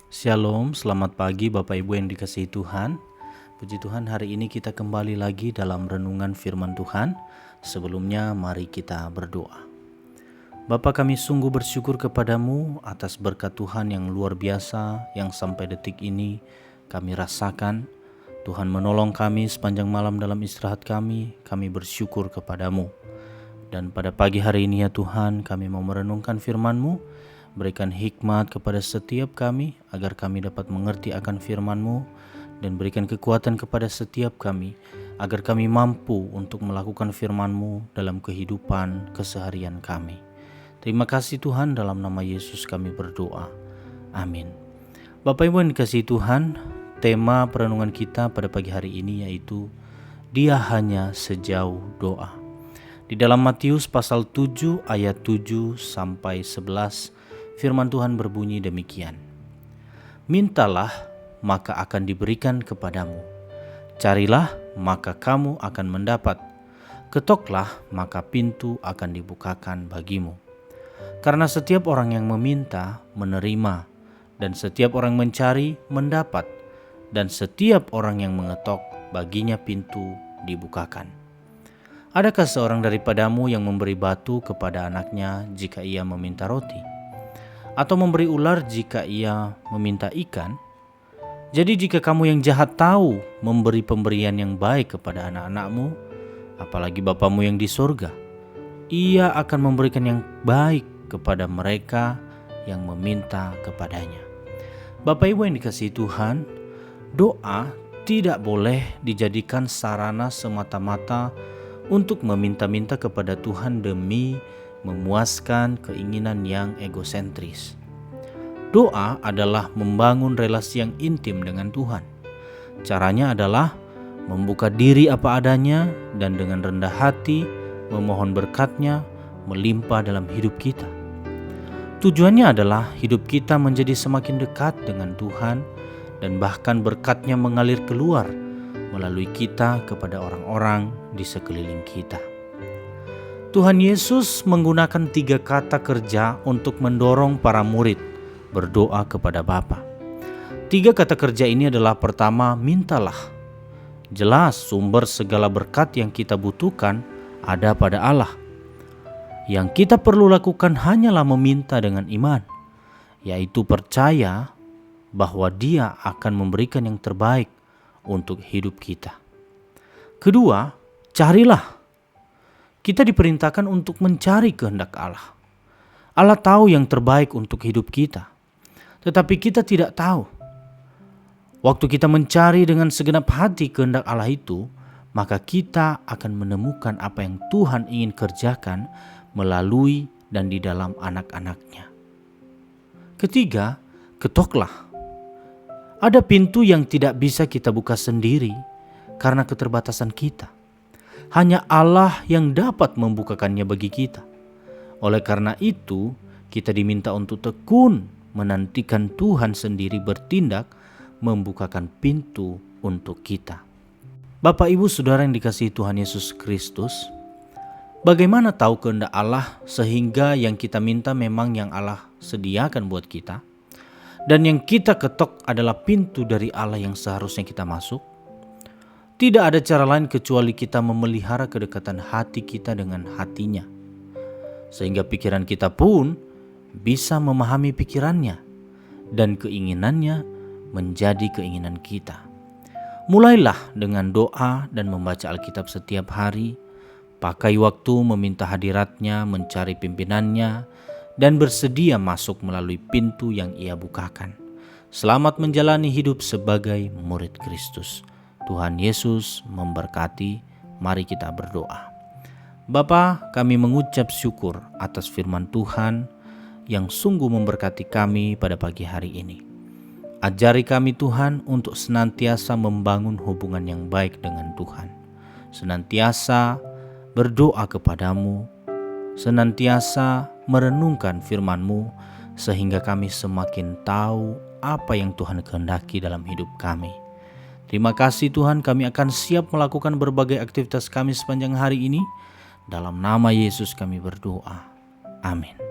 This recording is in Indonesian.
Shalom, selamat pagi Bapak Ibu yang dikasihi Tuhan. Puji Tuhan, hari ini kita kembali lagi dalam renungan firman Tuhan. Sebelumnya mari kita berdoa. Bapa, kami sungguh bersyukur kepadamu atas berkat Tuhan yang luar biasa yang sampai detik ini kami rasakan. Tuhan menolong kami sepanjang malam dalam istirahat kami bersyukur kepadamu. Dan pada pagi hari ini ya Tuhan, kami mau merenungkan firman-Mu. Berikan hikmat kepada setiap kami agar kami dapat mengerti akan firman-Mu, dan berikan kekuatan kepada setiap kami agar kami mampu untuk melakukan firman-Mu dalam kehidupan keseharian kami. Terima kasih Tuhan, dalam nama Yesus kami berdoa. Amin. Bapak Ibu yang dikasihi Tuhan, tema perenungan kita pada pagi hari ini yaitu Dia hanya sejauh doa. Di dalam Matius pasal 7 ayat 7 sampai 11, firman Tuhan berbunyi demikian. Mintalah, maka akan diberikan kepadamu. Carilah, maka kamu akan mendapat. Ketoklah, maka pintu akan dibukakan bagimu. Karena setiap orang yang meminta, menerima. Dan setiap orang mencari, mendapat. Dan setiap orang yang mengetok, baginya pintu dibukakan. Adakah seorang daripadamu yang memberi batu kepada anaknya jika ia meminta roti? Atau memberi ular jika ia meminta ikan? Jadi jika kamu yang jahat tahu memberi pemberian yang baik kepada anak-anakmu, apalagi Bapamu yang di surga, Ia akan memberikan yang baik kepada mereka yang meminta kepadanya. Bapak Ibu yang dikasihi Tuhan, doa tidak boleh dijadikan sarana semata-mata untuk meminta-minta kepada Tuhan demi memuaskan keinginan yang egosentris. Doa adalah membangun relasi yang intim dengan Tuhan. Caranya adalah membuka diri apa adanya dan dengan rendah hati memohon berkat-Nya melimpah dalam hidup kita. Tujuannya adalah hidup kita menjadi semakin dekat dengan Tuhan dan bahkan berkat-Nya mengalir keluar melalui kita kepada orang-orang di sekeliling kita. Tuhan Yesus menggunakan 3 kata kerja untuk mendorong para murid berdoa kepada Bapa. 3 kata kerja ini adalah pertama, mintalah. Jelas sumber segala berkat yang kita butuhkan ada pada Allah. Yang kita perlu lakukan hanyalah meminta dengan iman, yaitu percaya bahwa Dia akan memberikan yang terbaik untuk hidup kita. Kedua, carilah. Kita diperintahkan untuk mencari kehendak Allah. Allah tahu yang terbaik untuk hidup kita, tetapi kita tidak tahu. Waktu kita mencari dengan segenap hati kehendak Allah itu, maka kita akan menemukan apa yang Tuhan ingin kerjakan melalui dan di dalam anak-anak-Nya. Ketiga, ketoklah. Ada pintu yang tidak bisa kita buka sendiri karena keterbatasan kita. Hanya Allah yang dapat membukakannya bagi kita. Oleh karena itu, kita diminta untuk tekun menantikan Tuhan sendiri bertindak membukakan pintu untuk kita. Bapak Ibu Saudara yang dikasihi Tuhan Yesus Kristus, bagaimana tahu kehendak Allah sehingga yang kita minta memang yang Allah sediakan buat kita? Dan yang kita ketok adalah pintu dari Allah yang seharusnya kita masuk? Tidak ada cara lain kecuali kita memelihara kedekatan hati kita dengan hati-Nya. Sehingga pikiran kita pun bisa memahami pikirannya dan keinginannya menjadi keinginan kita. Mulailah dengan doa dan membaca Alkitab setiap hari. Pakai waktu meminta hadirat-Nya, mencari pimpinannya, dan bersedia masuk melalui pintu yang Ia bukakan. Selamat menjalani hidup sebagai murid Kristus. Tuhan Yesus memberkati. Mari kita berdoa. Bapa, kami mengucap syukur atas firman Tuhan yang sungguh memberkati kami pada pagi hari ini. Ajari kami Tuhan untuk senantiasa membangun hubungan yang baik dengan Tuhan. Senantiasa berdoa kepadamu, senantiasa merenungkan firman-Mu sehingga kami semakin tahu apa yang Tuhan kehendaki dalam hidup kami. Terima kasih Tuhan, kami akan siap melakukan berbagai aktivitas kami sepanjang hari ini. Dalam nama Yesus kami berdoa. Amin.